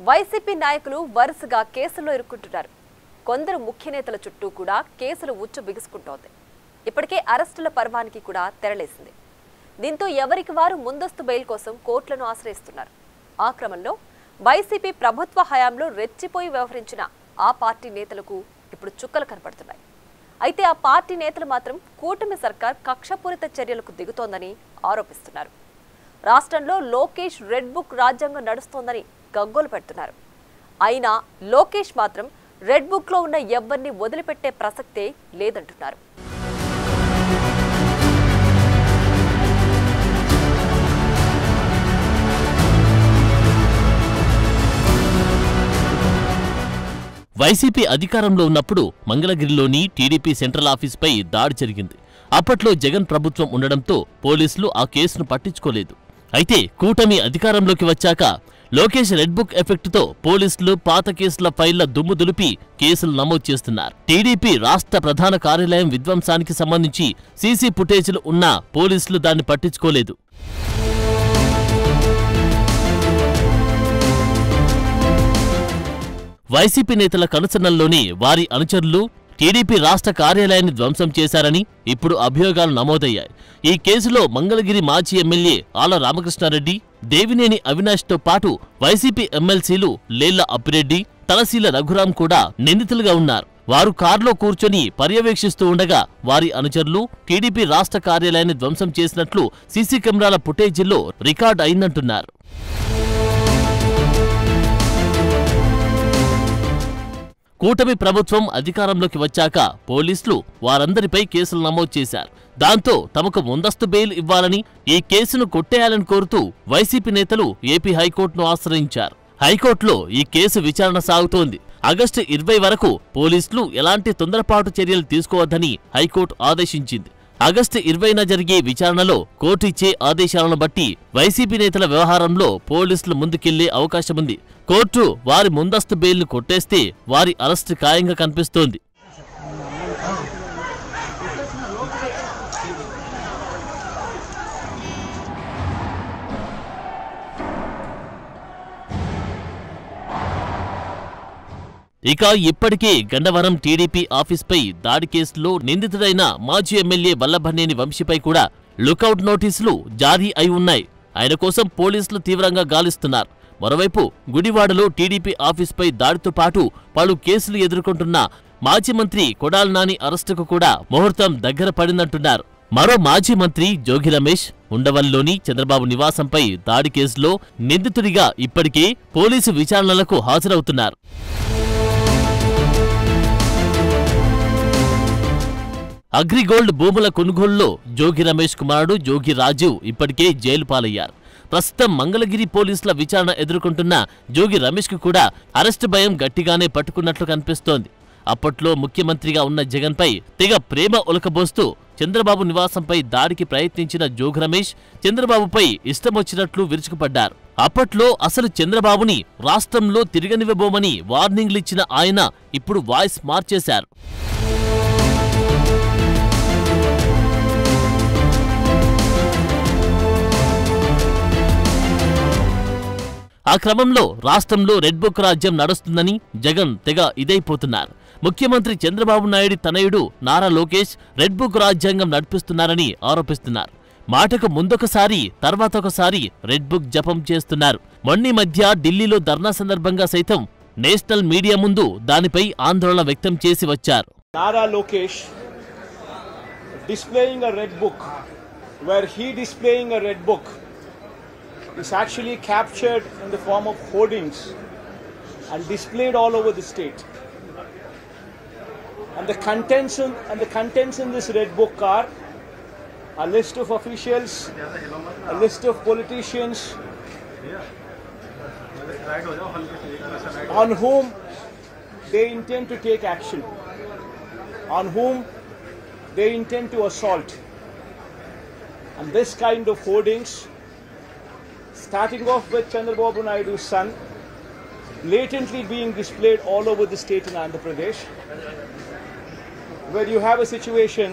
YCP నాయకులు వరుసగా కేసుల్లో ఇరుక్కుంటున్నారు. కొందరు ముఖ్య నేతల చుట్టూ కూడా కేసులు ఉచ్చు బిగుసుకుంటోంది. ఇప్పటికే అరెస్టుల పర్వానికి కూడా తెరలేసింది. దీంతో ఎవరికి వారు ముందస్తు బెయిల్ కోసం కోర్టులను ఆశ్రయిస్తున్నారు. ఆ క్రమంలో వైసీపీ ప్రభుత్వ హయాంలో రెచ్చిపోయి వ్యవహరించిన ఆ పార్టీ నేతలకు ఇప్పుడు చుక్కలు కనపడుతున్నాయి. అయితే ఆ పార్టీ నేతలు మాత్రం కూటమి సర్కార్ కక్షపూరిత చర్యలకు దిగుతోందని ఆరోపిస్తున్నారు. రాష్ట్రంలో లోకేష్ రెడ్ బుక్ రాజ్యాంగం నడుస్తోందని గగ్గోలు పెడుతున్నారు. అయినా లోకేష్ మాత్రం రెడ్ బుక్ లో ఉన్న ఎవ్వరిని వదిలిపెట్టే ప్రసక్తే లేదంటున్నారు. వైసీపీ అధికారంలో ఉన్నప్పుడు మంగళగిరిలోని టీడీపీ సెంట్రల్ ఆఫీస్పై దాడి జరిగింది. అప్పట్లో జగన్ ప్రభుత్వం ఉండడంతో పోలీసులు ఆ కేసును పట్టించుకోలేదు. అయితే కూటమి అధికారంలోకి వచ్చాక లోకేష్ రెడ్ బుక్ ఎఫెక్ట్తో పోలీసులు పాత కేసుల ఫైళ్ల దుమ్ము దులిపి కేసులు నమోదు చేస్తున్నారు. టీడీపీ రాష్ట్ర ప్రధాన కార్యాలయం విధ్వంసానికి సంబంధించి సీసీ ఫుటేజీలు ఉన్నా పోలీసులు దాన్ని పట్టించుకోలేదు. వైసీపీ నేతల కనుసన్నల్లోనే వారి అనుచరులు టీడీపీ రాష్ట్ర కార్యాలయాన్ని ధ్వంసం చేశారని ఇప్పుడు అభియోగాలు నమోదయ్యాయి. ఈ కేసులో మంగళగిరి మాజీ ఎమ్మెల్యే ఆళ్ల రామకృష్ణారెడ్డి, దేవినేని అవినాష్తో పాటు వైసీపీ ఎమ్మెల్సీలు లేళ్ల అప్పిరెడ్డి, తలశీల రఘురాం కూడా నిందితులుగా ఉన్నారు. వారు కారులో కూర్చొని పర్యవేక్షిస్తూ ఉండగా వారి అనుచరులు టీడీపీ రాష్ట్ర కార్యాలయాన్ని ధ్వంసం చేసినట్లు సీసీ కెమెరాల ఫుటేజీల్లో రికార్డ్ అయిందంటున్నారు. కూటమి ప్రభుత్వం అధికారంలోకి వచ్చాక పోలీసులు వారందరిపై కేసులు నమోదు చేశారు. దాంతో తమకు ముందస్తు బెయిల్ ఇవ్వాలని, ఈ కేసును కొట్టేయాలని కోరుతూ వైసీపీ నేతలు ఏపీ హైకోర్టును ఆశ్రయించారు. హైకోర్టులో ఈ కేసు విచారణ సాగుతోంది. ఆగస్టు 20 వరకు పోలీసులు ఎలాంటి తొందరపాటు చర్యలు తీసుకోవద్దని హైకోర్టు ఆదేశించింది. ఆగస్టు 20న జరిగే విచారణలో కోర్టు ఇచ్చే ఆదేశాలను బట్టి వైసీపీ నేతల వ్యవహారంలో పోలీసులు ముందుకెళ్లే అవకాశముంది. కోర్టు వారి ముందస్తు బెయిల్ను కొట్టేస్తే వారి అరెస్టు ఖాయంగా కనిపిస్తోంది. ఇక ఇప్పటికే గండవరం టీడీపీ ఆఫీస్పై దాడి కేసులో నిందితుడైన మాజీ ఎమ్మెల్యే వల్లభనేని వంశీపై కూడా లుకౌట్ నోటీసులు జారీ అయి ఉన్నాయి. ఆయన కోసం పోలీసులు తీవ్రంగా గాలిస్తున్నారు. మరోవైపు గుడివాడలో టీడీపీ ఆఫీస్పై దాడితో పాటు పలు కేసులు ఎదుర్కొంటున్న మాజీ మంత్రి కొడాలి నాని అరెస్టుకు కూడా ముహూర్తం దగ్గర పడిందంటున్నారు. మరో మాజీ మంత్రి జోగి రమేష్ ఉండవల్లిలోని చంద్రబాబు నివాసంపై దాడి కేసులో నిందితుడిగా ఇప్పటికే పోలీసు విచారణలకు హాజరవుతున్నారు. అగ్రిగోల్డ్ భూముల కొనుగోలులో జోగి రమేష్ కుమారుడు జోగి రాజీవ్ ఇప్పటికే జైలు పాలయ్యారు. ప్రస్తుతం మంగళగిరి పోలీసుల విచారణ ఎదుర్కొంటున్న జోగి రమేష్కు కూడా అరెస్టు భయం గట్టిగానే పట్టుకున్నట్లు కనిపిస్తోంది. అప్పట్లో ముఖ్యమంత్రిగా ఉన్న జగన్పై తెగ ప్రేమ ఒలకబోస్తూ చంద్రబాబు నివాసంపై దాడికి ప్రయత్నించిన జోగి రమేష్ చంద్రబాబుపై ఇష్టమొచ్చినట్లు విరుచుకుపడ్డారు. అప్పట్లో అసలు చంద్రబాబుని రాష్ట్రంలో తిరగనివ్వబోమని వార్నింగ్లిచ్చిన ఆయన ఇప్పుడు వాయిస్ మార్చేశారు. ఆ క్రమంలో రాష్ట్రంలో రెడ్ బుక్ రాజ్యం నడుస్తుందని జగన్ తెగ ఇదైపోతున్నారు. ముఖ్యమంత్రి చంద్రబాబు నాయుడు తనయుడు నారా లోకేష్ రెడ్ బుక్ రాజ్యాంగం నడిపిస్తున్నారని ఆరోపిస్తున్నారు. మాటకు ముందొకసారి తర్వాతొకసారి రెడ్ బుక్ జపం చేస్తున్నారు. మొన్న మధ్య ఢిల్లీలో ధర్నా సందర్భంగా సైతం నేషనల్ మీడియా ముందు దానిపై ఆందోళన వ్యక్తం చేసి వచ్చారు. Nara Lokesh displaying a red book, where he displaying a red book is actually captured in the form of hoardings and displayed all over the state. And the contents in this red book are a list of officials, a list of politicians on whom they intend to take action, on whom they intend to assault. And this kind of hoardings, starting off with Chandrababu Naidu's son, blatantly being displayed all over the state in Andhra Pradesh, where you have a situation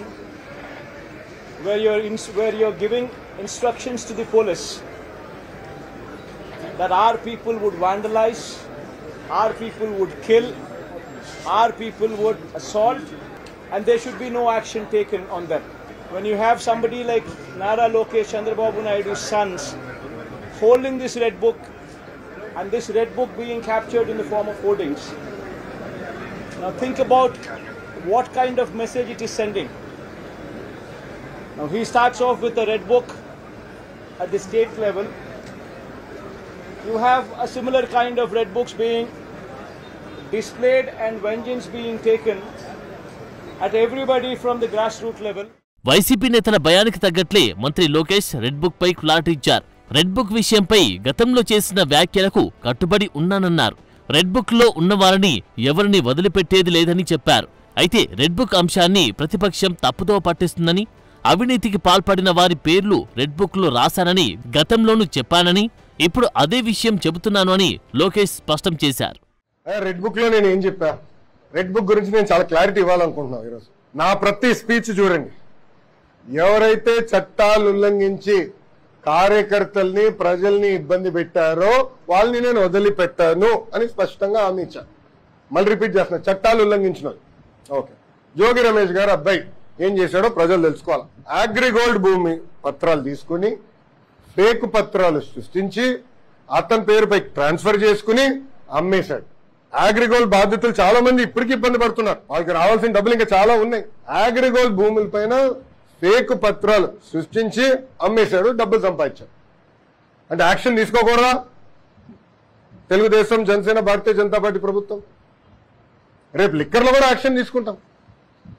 where you're giving instructions to the police that our people would vandalize, our people would kill, our people would assault, and there should be no action taken on them. When you have somebody like Nara Lokesh Chandrababu Naidu's sons holding this red book, and this red book being captured in the form of hoardings, now think about what kind of message it is sending. Now he starts off with the red book at the state level. You have a similar kind of red books being displayed and vengeance being taken at everybody from the grassroots level. YCP నేతల భయానికి తగ్గట్లే మంత్రి Lokesh red book పై clarity ఇచ్చారు. Red book విషయంపై గతంలో చేసిన వ్యాఖ్యలకు కట్టుబడి ఉన్నానన్నారు. Red book లో ఉన్నవారిని ఎవరిని వదిలిపెట్టేది లేదని చెప్పారు. అయితే రెడ్ బుక్ అంశాన్ని ప్రతిపక్షం తప్పుదో పట్టిస్తుందని, అవినీతికి పాల్పడిన వారి పేర్లు రెడ్ బుక్ లో రాశానని గతంలోనూ చెప్పానని, ఇప్పుడు అదే విషయం చెబుతున్నాను అని లోకేష్ స్పష్టం చేశారు. రెడ్ బుక్ లో నేను ఏం చెప్పా, రెడ్ బుక్ గురించి నేను చాలా క్లారిటీ ఇవ్వాలనుకుంటున్నాను ఈరోజు. నా ప్రతి స్పీచ్ చూడండి, ఎవరైతే చట్టాలు ఉల్లంఘించి కార్యకర్తల్ని ప్రజల్ని ఇబ్బంది పెట్టారో వాళ్ళని నేను వదిలిపెట్టాను అని స్పష్టంగా హామీ ఇచ్చాను. మళ్ళీ రిపీట్ చేస్తున్నా, చట్టాలు ఉల్లంఘించిన ఓకే. జోగి రమేష్ గారు అబ్బాయి ఏం చేశాడో ప్రజలు తెలుసుకోవాలి. అగ్రిగోల్డ్ భూమి పత్రాలు తీసుకుని ఫేక్ పత్రాలు సృష్టించి అతని పేరుపై ట్రాన్స్ఫర్ చేసుకుని అమ్మేశాడు. అగ్రిగోల్డ్ బాధితులు చాలా మంది ఇప్పటికీ ఇబ్బంది పడుతున్నారు. వాళ్ళకి రావాల్సిన డబ్బులు ఇంకా చాలా ఉన్నాయి. అగ్రిగోల్డ్ భూముల పైన ఫేక్ పత్రాలు సృష్టించి అమ్మేశాడు, డబ్బులు సంపాదించాడు. అంటే యాక్షన్ తీసుకోకూడదా తెలుగుదేశం, జనసేన, భారతీయ జనతా పార్టీ ప్రభుత్వం? రేపు లిక్కర్లో కూడా యాక్షన్ తీసుకుంటాం,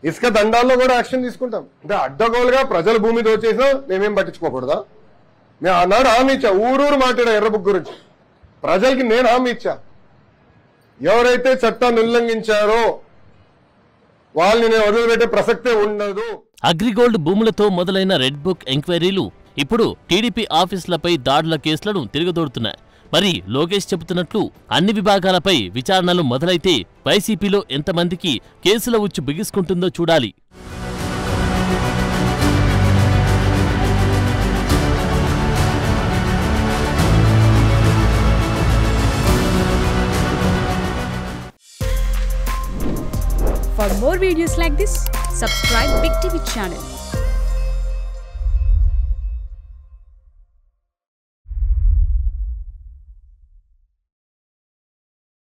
ఇసుక దండాల్లో కూడా యాక్షన్ తీసుకుంటాం. అంటే అడ్డగోలుగా ప్రజల భూమి దోచేసినా మేమేం పట్టించుకోకూడదా? నేను ఆనాడు హామీ ఇచ్చా, ఊరూరు మాట్లాడా ఎర్ర బుక్ గురించి. ప్రజలకి నేను హామీ ఇచ్చా, ఎవరైతే చట్టాన్ని ఉల్లంఘించారో వాళ్ళని నేను వదిలిపెట్టే ప్రసక్తే ఉండదు. అగ్రిగోల్డ్ భూములతో మొదలైన రెడ్ బుక్ ఎంక్వైరీలు ఇప్పుడు టీడీపీ ఆఫీసులపై దాడుల కేసులను తిరగదోడుతున్నాయి. మరి లోకేష్ చెబుతున్నట్లు అన్ని విభాగాలపై విచారణలు మొదలైతే వైసీపీలో ఎంతమందికి కేసుల ఉచ్చు బిగుసుకుంటుందో చూడాలి. For more videos like this, subscribe Big TV channel.